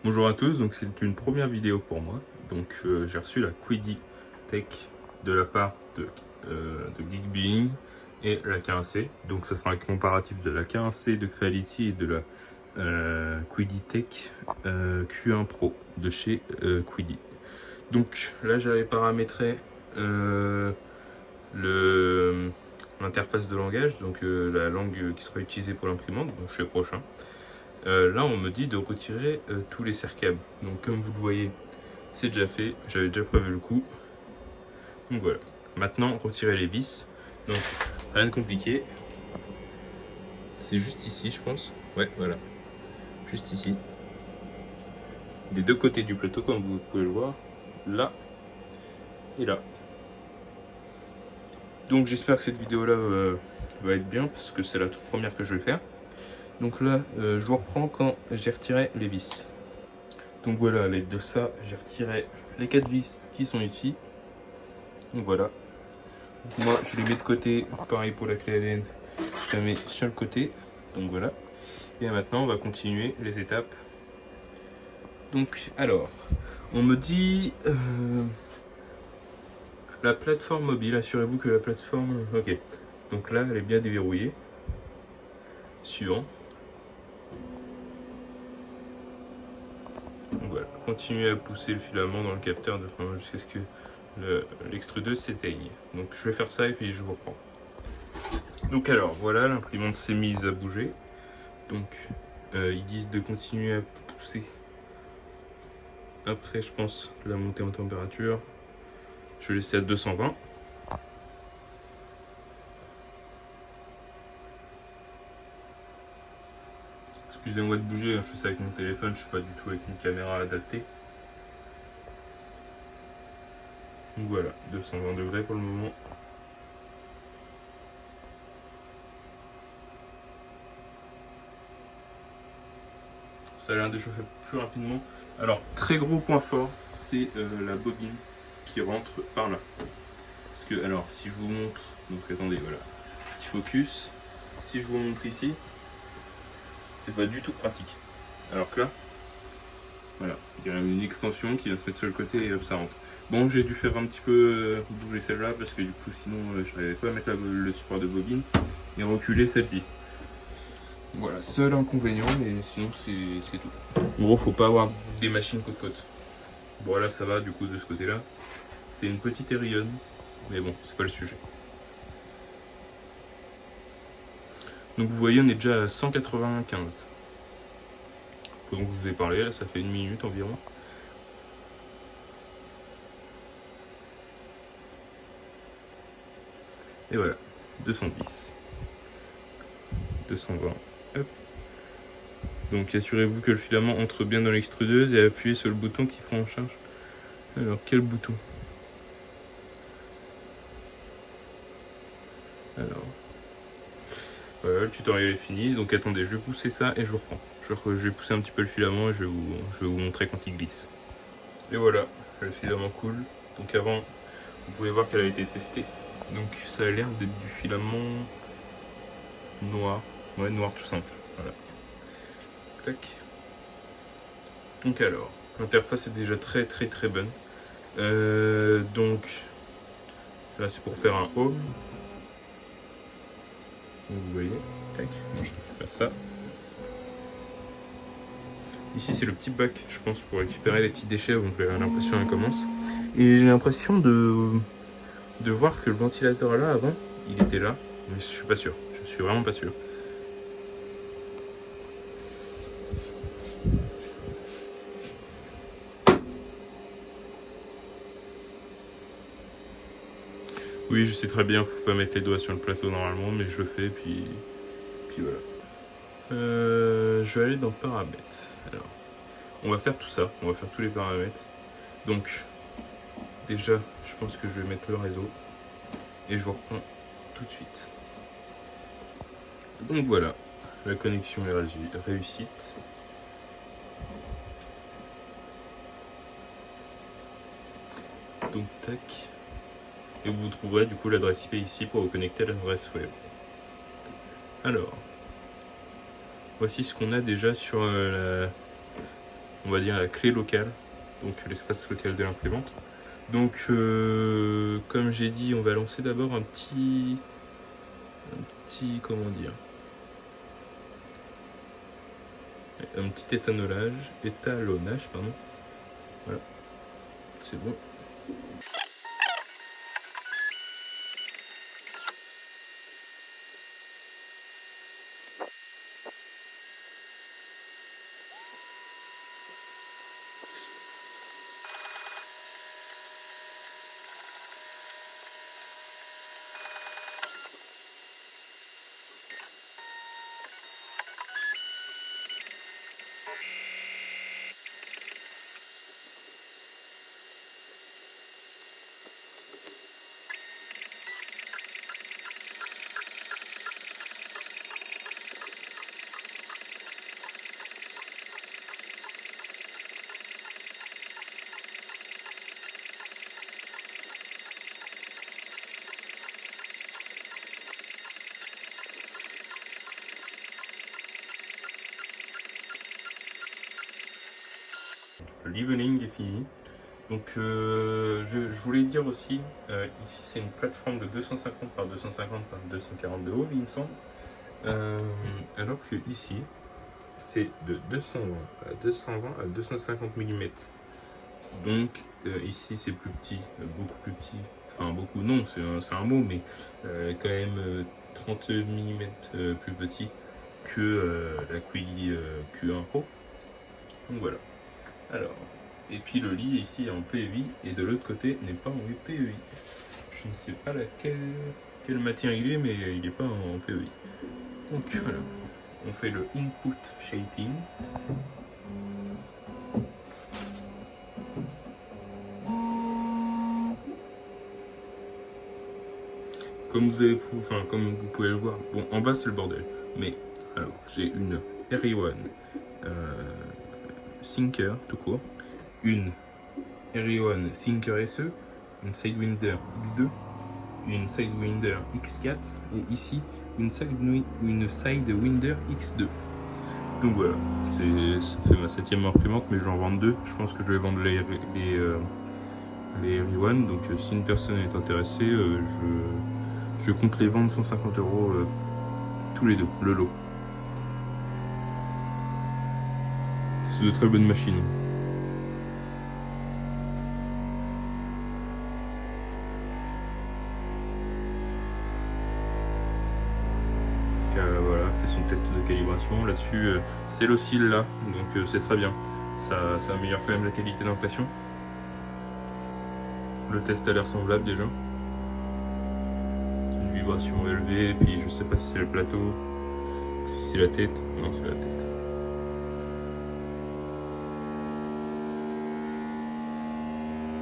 Bonjour à tous, donc c'est une première vidéo pour moi. Donc j'ai reçu la Quidditech Tech de la part de Geekbeing et la K1C. Donc ça sera un comparatif de la K1C de Creality et de la Quidditech Q1 Pro de chez Quidditech. Donc là j'avais paramétré l'interface de langage, donc la langue qui sera utilisée pour l'imprimante, donc je suis prochain. Là on me dit de retirer tous les serre-câbles. Donc comme vous le voyez, c'est déjà fait, j'avais déjà prévu le coup. Donc voilà, maintenant retirer les vis. Donc rien de compliqué. C'est juste ici je pense. Ouais voilà, juste ici. Des deux côtés du plateau comme vous pouvez le voir. Là et là. Donc j'espère que cette vidéo là va être bien parce que c'est la toute première que je vais faire. Donc là je vous reprends quand j'ai retiré les vis. Donc voilà, à l'aide de ça, j'ai retiré les 4 vis qui sont ici. Donc voilà. Donc moi, je les mets de côté. Pareil pour la clé Allen, je la mets sur le côté. Donc voilà. Et maintenant, on va continuer les étapes. Donc, alors, on me dit la plateforme mobile. Assurez-vous que la plateforme. Ok. Donc là, elle est bien déverrouillée. Suivant. Donc voilà. Continuez à pousser le filament dans le capteur jusqu'à ce que l'extrudeuse s'éteigne. Donc je vais faire ça et puis je vous reprends. Donc alors voilà, l'imprimante s'est mise à bouger. Donc ils disent de continuer à pousser. Après je pense la montée en température. Je vais laisser à 220. Excusez-moi de bouger, je fais ça avec mon téléphone, je suis pas du tout avec une caméra adaptée. Donc voilà, 220 degrés pour le moment. Ça a l'air de chauffer plus rapidement. Alors, très gros point fort, c'est la bobine qui rentre par là. Parce que, alors, si je vous montre, donc attendez, voilà, petit focus. Si je vous montre ici, c'est pas du tout pratique. Alors que là, voilà, il y a une extension qui vient se mettre sur le côté et hop, ça rentre. Bon, j'ai dû faire un petit peu bouger celle-là parce que du coup, sinon, je n'arrivais pas à mettre le support de bobine et reculer celle-ci. Voilà, seul inconvénient, mais sinon, c'est tout. En gros, faut pas avoir des machines côte-côte. Bon, là, ça va du coup de ce côté-là. C'est une petite Erion, mais bon, c'est pas le sujet. Donc, vous voyez, on est déjà à 195. Donc, je vous ai parlé, là, ça fait 1 minute environ. Et voilà, 210, 220, hop. Donc assurez-vous que le filament entre bien dans l'extrudeuse et appuyez sur le bouton qui prend en charge. Alors, quel bouton? Alors, voilà, le tutoriel est fini. Donc attendez, je vais pousser ça et je reprends. Je vais pousser un petit peu le filament et je vais vous montrer quand il glisse. Et voilà, le filament coule. Donc avant, vous pouvez voir qu'elle a été testée. Donc ça a l'air d'être du filament noir. Ouais, noir tout simple. Voilà. Tac. Donc alors, l'interface est déjà très bonne. Donc là c'est pour faire un home. Donc vous voyez, tac, je vais faire ça. Ici c'est le petit bac, je pense, pour récupérer les petits déchets, donc l'impression elle commence. Et j'ai l'impression de voir que le ventilateur là avant, il était là, mais je suis pas sûr, je suis vraiment pas sûr. Oui, je sais très bien, faut pas mettre les doigts sur le plateau normalement, mais je le fais, puis voilà. Je vais aller dans paramètres. Alors, on va faire tout ça, on va faire tous les paramètres. Donc, déjà, je pense que je vais mettre le réseau et je vous reprends tout de suite. Donc voilà, la connexion est réussite. Donc tac. Et vous trouverez du coup l'adresse IP ici pour vous connecter à l'adresse web. Alors, voici ce qu'on a déjà sur on va dire la clé locale, donc l'espace local de l'imprimante. Donc comme j'ai dit, on va lancer d'abord un petit comment dire, un petit étalonnage pardon. Voilà, c'est bon. Le leveling est fini. Donc je voulais dire aussi, ici c'est une plateforme de 250 par 250 par 240 de haut, il me semble. Alors que ici c'est de 220 à 220 à 250 mm. Donc ici c'est plus petit, beaucoup plus petit. Enfin beaucoup non, c'est un mot, mais quand même 30 mm plus petit que la QI Q1 Pro. Donc voilà. Alors, et puis le lit ici est en PEI et de l'autre côté n'est pas en PEI. Je ne sais pas quelle matière il est, mais il n'est pas en PEI. Donc voilà, on fait le input shaping. Comme vous pouvez le voir, bon, en bas c'est le bordel. Mais alors, j'ai une RE1 Sinker tout court, une RE1 Sinker SE, une Sidewinder X2, une Sidewinder X4 et ici une Sidewinder X2. Donc voilà, ça fait ma 7ème imprimante, mais j'en vends 2. Je pense que je vais vendre les RE1. Donc si une personne est intéressée, je compte les vendre 150 € tous les deux, le lot. C'est de très bonnes machines. Voilà, fait son test de calibration. Là-dessus, c'est l'oscille là, donc c'est très bien. Ça améliore quand même la qualité d'impression. Le test a l'air semblable déjà. Une vibration élevée, et puis je sais pas si c'est le plateau, si c'est la tête. Non, c'est la tête.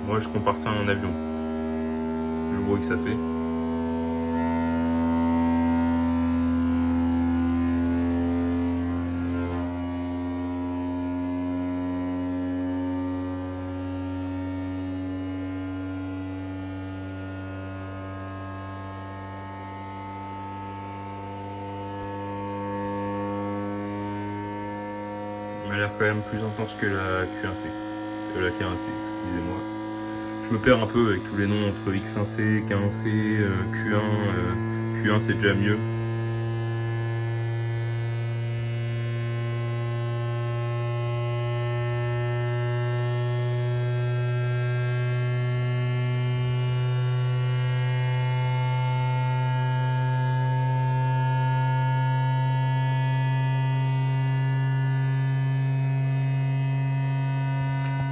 Moi, je compare ça à un avion. Le bruit que ça fait. Il a l'air quand même plus intense que la Q1C. La K1C, excusez-moi. Je me perds un peu avec tous les noms entre X1C, K1C, Q1. Q1 c'est déjà mieux.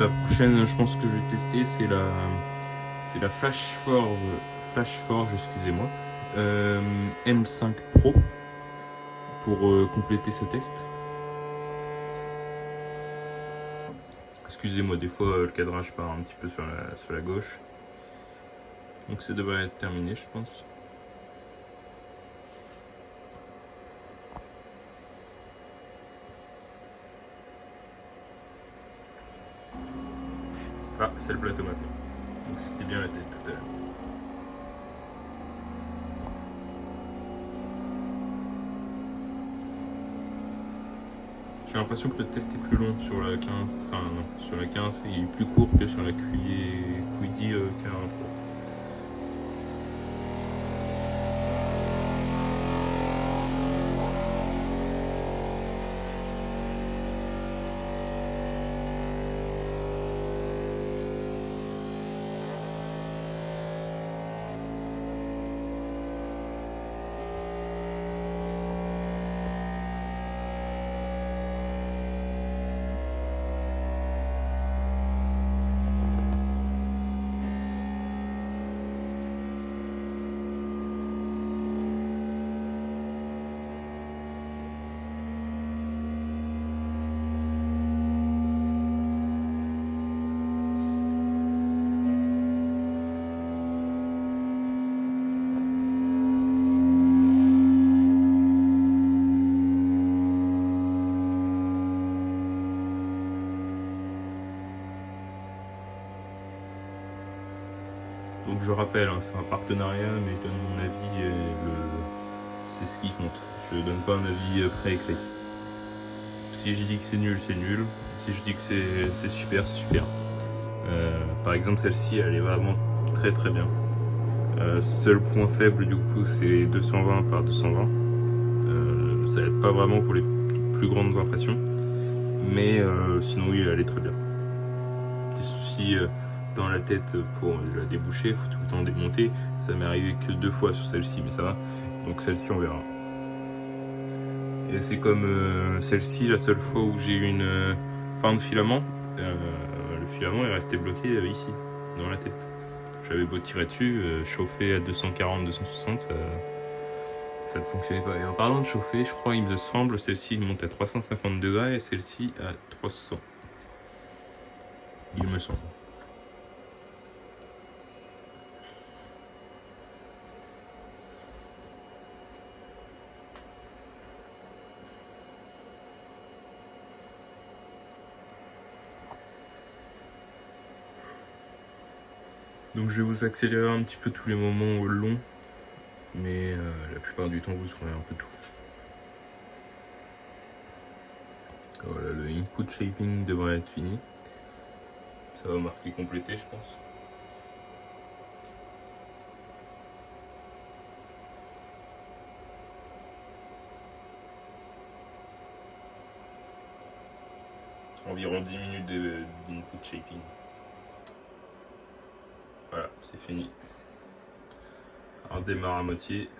La prochaine, je pense que je vais tester, c'est la Flashforge, excusez-moi, M5 Pro pour compléter ce test. Excusez-moi, des fois le cadrage part un petit peu sur la gauche. Donc ça devrait être terminé, je pense. Ah, c'est le plateau maintenant. Donc c'était bien la tête tout à l'heure. J'ai l'impression que le test est plus long sur la 15. Enfin, non, sur la 15, il est plus court que sur la QD 40 Pro. Donc je rappelle, hein, c'est un partenariat, mais je donne mon avis et c'est ce qui compte. Je donne pas un avis préécrit. Si je dis que c'est nul, c'est nul. Si je dis que c'est super, c'est super. Par exemple, celle-ci, elle est vraiment très très bien. Seul point faible du coup, c'est 220 par 220. Ça aide pas vraiment pour les plus grandes impressions. Mais sinon, oui, elle est très bien. Des soucis dans la tête pour la déboucher, il faut tout le temps démonter. Ça m'est arrivé que 2 fois sur celle-ci, mais ça va. Donc celle-ci, on verra. Et c'est comme celle-ci, la seule fois où j'ai eu une fin de filament, le filament est resté bloqué ici, dans la tête. J'avais beau tirer dessus, chauffer à 240, 260, ça ne fonctionnait pas. Et en parlant de chauffer, je crois, il me semble, celle-ci monte à 350 degrés et celle-ci à 300. Il me semble. Donc je vais vous accélérer un petit peu tous les moments longs, mais la plupart du temps vous serez un peu tout. Voilà, le input shaping devrait être fini. Ça va marquer complété, je pense. Environ 10 minutes d'input shaping. Voilà, c'est fini. On démarre à moitié.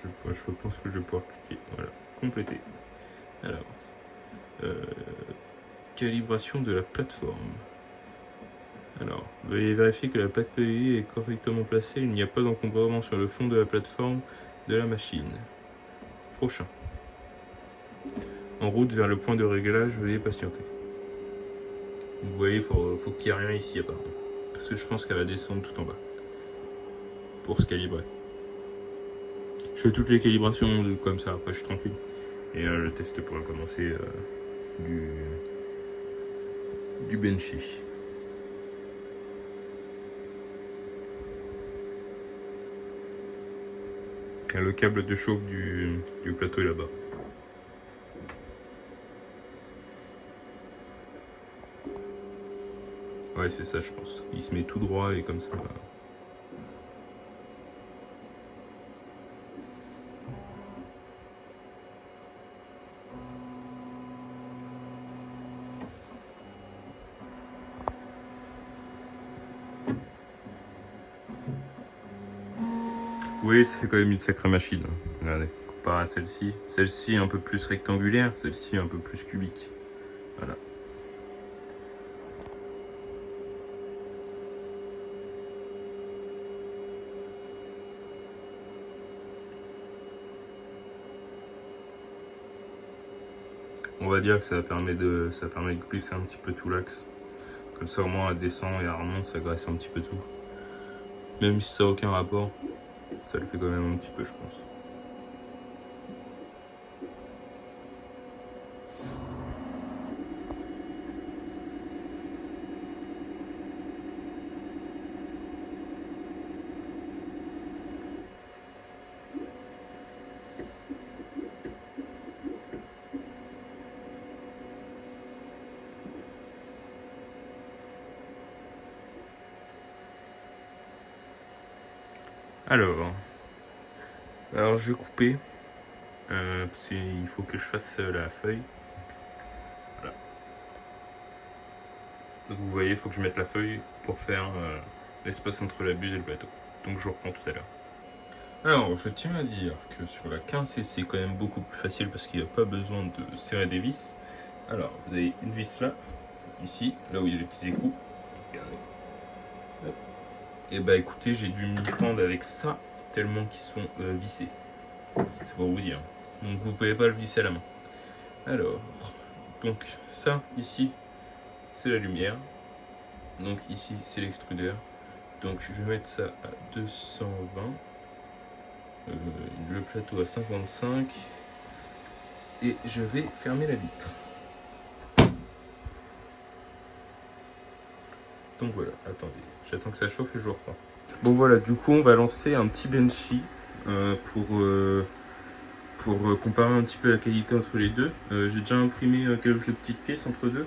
Je pense que je vais pouvoir cliquer. Voilà, compléter. Alors, calibration de la plateforme. Alors, veuillez vérifier que la plaque PVI est correctement placée. Il n'y a pas d'encombrement sur le fond de la plateforme de la machine. Prochain. En route vers le point de réglage, veuillez patienter. Vous voyez, il faut qu'il n'y ait rien ici apparemment. Parce que je pense qu'elle va descendre tout en bas. Pour se calibrer. Je fais toutes les calibrations comme ça, après je suis tranquille. Et le test pourra commencer du benchy. Le câble de chauffe du plateau est là-bas. Ouais, c'est ça, je pense. Il se met tout droit et comme ça. Oui, ça fait quand même une sacrée machine. Regardez, comparé à celle-ci. Celle-ci un peu plus rectangulaire, celle-ci un peu plus cubique. Voilà. On va dire que ça permet de glisser un petit peu tout l'axe. Comme ça au moins elle descend et elle remonte, ça graisse un petit peu tout. Même si ça n'a aucun rapport, ça le fait quand même un petit peu, je pense. Alors je vais couper parce qu'il faut que je fasse la feuille. Voilà. Donc vous voyez, il faut que je mette la feuille pour faire l'espace entre la buse et le bateau. Donc je vous reprends tout à l'heure. Alors je tiens à dire que sur la 15C c'est quand même beaucoup plus facile parce qu'il n'y a pas besoin de serrer des vis. Alors vous avez une vis là, ici, là où il y a les petits écrous. Regardez. Hop. Et bah écoutez, j'ai dû m'y prendre avec ça tellement qu'ils sont vissés. C'est pour vous dire. Donc vous pouvez pas le visser à la main. Alors, donc ça ici c'est la lumière. Donc ici c'est l'extrudeur. Donc je vais mettre ça à 220. Le plateau à 55. Et je vais fermer la vitre. Donc voilà, attendez, j'attends que ça chauffe et je reprends. Bon voilà, du coup on va lancer un petit benchy pour comparer un petit peu la qualité entre les deux. J'ai déjà imprimé quelques petites pièces entre deux.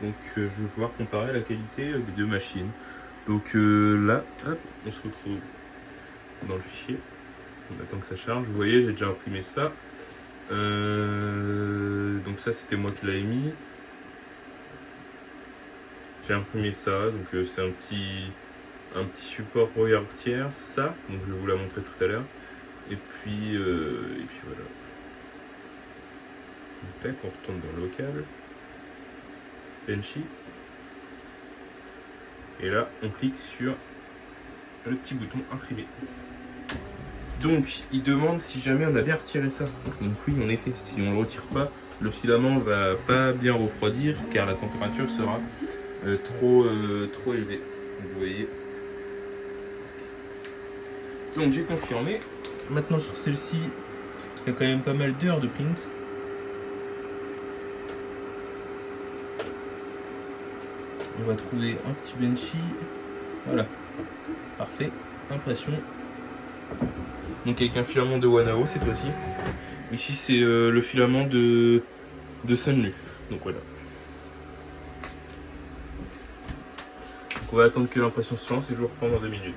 Donc je vais pouvoir comparer la qualité des deux machines. Donc là, hop, on se retrouve dans le fichier. On attend que ça charge. Vous voyez, j'ai déjà imprimé ça. Donc ça c'était moi qui l'avais mis. J'ai imprimé ça, donc c'est un petit support pour yartière, ça, donc je vais vous la montrer tout à l'heure. Et puis voilà. Donc tac, on retourne dans le local. Benchy. Et là, on clique sur le petit bouton imprimer. Donc, il demande si jamais on a bien retiré ça. Donc oui, en effet, si on ne le retire pas, le filament va pas bien refroidir car la température sera trop élevée. Vous voyez. Donc j'ai confirmé. Maintenant sur celle-ci, il y a quand même pas mal d'heures de print. On va trouver un petit benchy. Voilà. Parfait. Impression. Donc avec un filament de Wanao cette fois-ci. Ici c'est le filament de Sunlu. Donc voilà. Donc on va attendre que l'impression se lance et je vous reprends dans 2 minutes.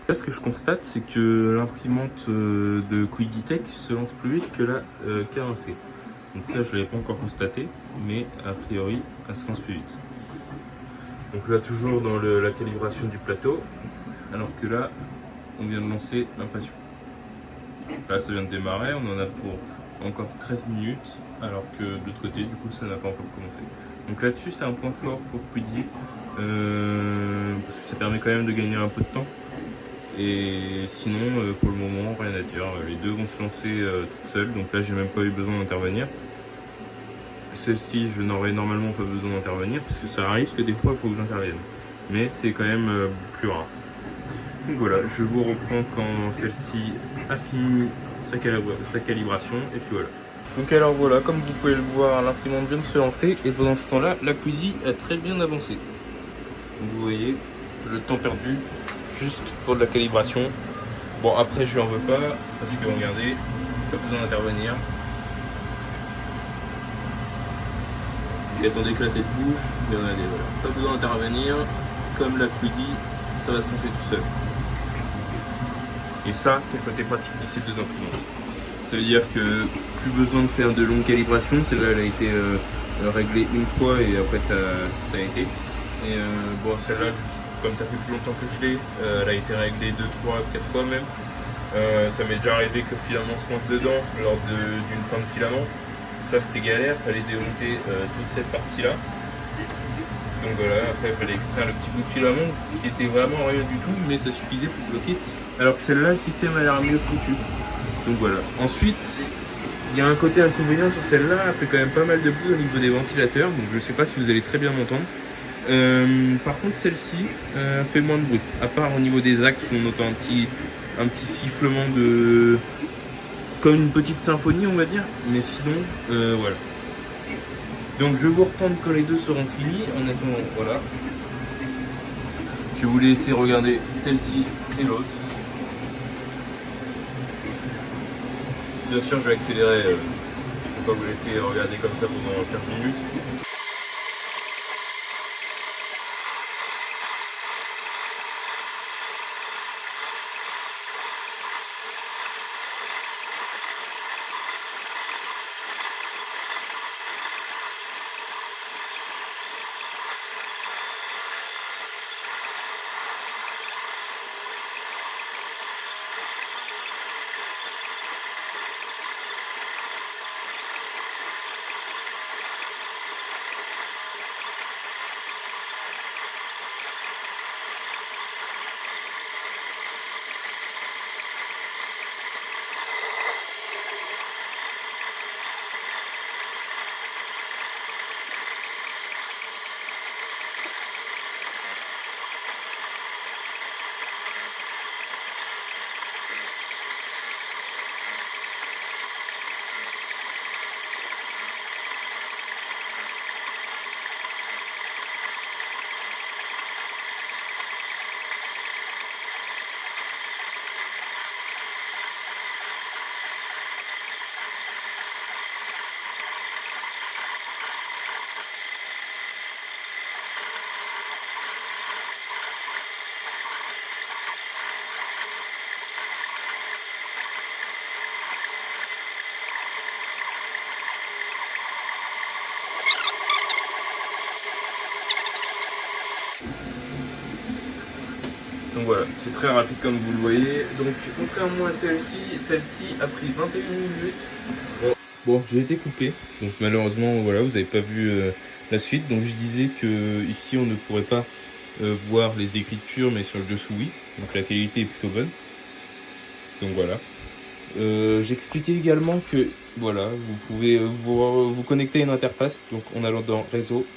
Là ce que je constate c'est que l'imprimante de Quigitech se lance plus vite que la K1C. Donc ça je ne l'avais pas encore constaté, mais a priori elle se lance plus vite. Donc là toujours dans la calibration du plateau, alors que là on vient de lancer l'impression. Là ça vient de démarrer, on en a pour encore 13 minutes, alors que de l'autre côté du coup ça n'a pas encore commencé. Donc là-dessus c'est un point fort pour Quidy, parce que ça permet quand même de gagner un peu de temps. Et sinon pour le moment rien à dire, les deux vont se lancer toutes seules, donc là j'ai même pas eu besoin d'intervenir. Celle-ci je n'aurais normalement pas besoin d'intervenir, parce que ça arrive que des fois il faut que j'intervienne. Mais c'est quand même plus rare. Donc voilà, je vous reprends quand celle-ci a fini sa calibration, et puis voilà. Donc alors voilà, comme vous pouvez le voir, l'imprimante vient de se lancer, et pendant ce temps-là, la Quidy a très bien avancé. Donc vous voyez, le temps perdu, juste pour de la calibration. Bon après je lui en veux pas, parce que regardez, pas besoin d'intervenir. Et attendez que la tête bouge, mais regardez, voilà, pas besoin d'intervenir, comme la Quidy, ça va se lancer tout seul. Et ça, c'est le côté pratique de ces deux imprimantes. Ça veut dire que plus besoin de faire de longues calibrations. Celle-là, elle a été réglée une fois et après ça a été. Et bon, celle-là, comme ça fait plus longtemps que je l'ai, elle a été réglée 2, 3, 4 fois même. Ça m'est déjà arrivé que le filament se coince dedans lors d'une fin de filament. Ça, c'était galère, il fallait démonter toute cette partie-là. Donc voilà, après il fallait extraire le petit bout de filament qui était vraiment rien du tout, mais ça suffisait pour bloquer. Alors que celle-là, le système a l'air mieux foutu. Donc voilà. Ensuite, il y a un côté inconvénient sur celle-là, elle fait quand même pas mal de bruit au niveau des ventilateurs, donc je ne sais pas si vous allez très bien m'entendre. Par contre, celle-ci fait moins de bruit, à part au niveau des axes où on entend un petit sifflement de... comme une petite symphonie, on va dire, mais sinon, voilà. Donc je vais vous reprendre quand les deux seront finis. En attendant, voilà. Je vais vous laisser regarder celle-ci et l'autre. Bien sûr, je vais accélérer. Je ne vais pas vous laisser regarder comme ça pendant 15 minutes. c'est très rapide comme vous le voyez. Donc contrairement à celle-ci a pris 21 minutes. Bon, j'ai été coupé, donc malheureusement voilà, vous n'avez pas vu la suite. Donc je disais que ici on ne pourrait pas voir les écritures, mais sur le dessous oui. Donc la qualité est plutôt bonne. Donc voilà. J'expliquais également que voilà, vous pouvez vous connecter à une interface, donc en allant dans réseau,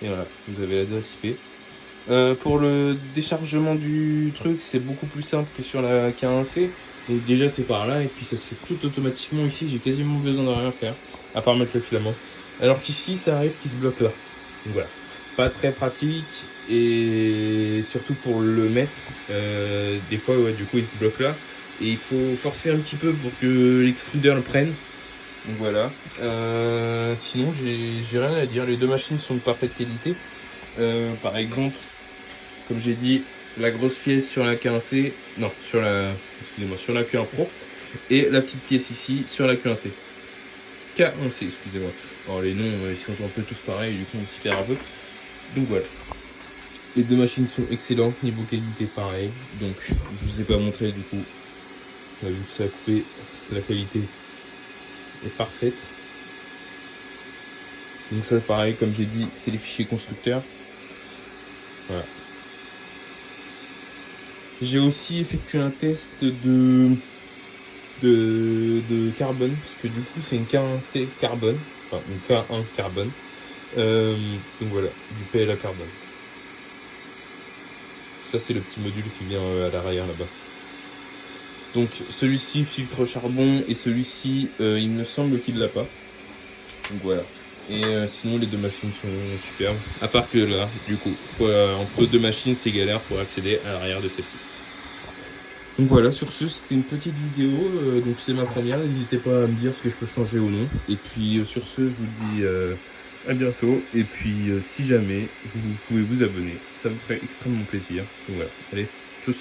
et voilà, vous avez l'adresse IP. Pour le déchargement du truc, c'est beaucoup plus simple que sur la K1C. Donc déjà c'est par là, et puis ça se fait tout automatiquement ici, j'ai quasiment besoin de rien faire, à part mettre le filament. Alors qu'ici ça arrive qu'il se bloque là. Donc voilà, pas très pratique, et surtout pour le mettre, des fois ouais, du coup il se bloque là. Et il faut forcer un petit peu pour que l'extrudeur le prenne. Donc voilà. Sinon, j'ai rien à dire. Les deux machines sont de parfaite qualité. Par exemple, comme j'ai dit, la grosse pièce sur la K1C, non, sur la, excusez-moi, sur la Q1 Pro, et la petite pièce ici sur la Q1C. K1C, excusez-moi. Alors les noms, ils sont un peu tous pareils, du coup on s'y perd un peu. Donc voilà. Les deux machines sont excellentes, niveau qualité pareil. Donc je vous ai pas montré du coup. Vu que ça a coupé, la qualité est parfaite. Donc ça pareil, comme j'ai dit, c'est les fichiers constructeurs. Voilà. J'ai aussi effectué un test de carbone, parce que du coup c'est une K1C carbone, enfin une K1 carbone. Donc voilà, du PLA carbone. Ça c'est le petit module qui vient à l'arrière là-bas. Donc celui-ci filtre charbon, et celui-ci il me semble qu'il l'a pas. Donc voilà. Et sinon les deux machines sont superbes. À part que là, du coup, entre deux machines c'est galère pour accéder à l'arrière de celle-ci. Donc voilà, sur ce c'était une petite vidéo, donc c'est ma première, n'hésitez pas à me dire ce que je peux changer ou non. Et puis sur ce je vous dis à bientôt, et puis si jamais vous pouvez vous abonner, ça me ferait extrêmement plaisir. Donc voilà, allez, tchuss.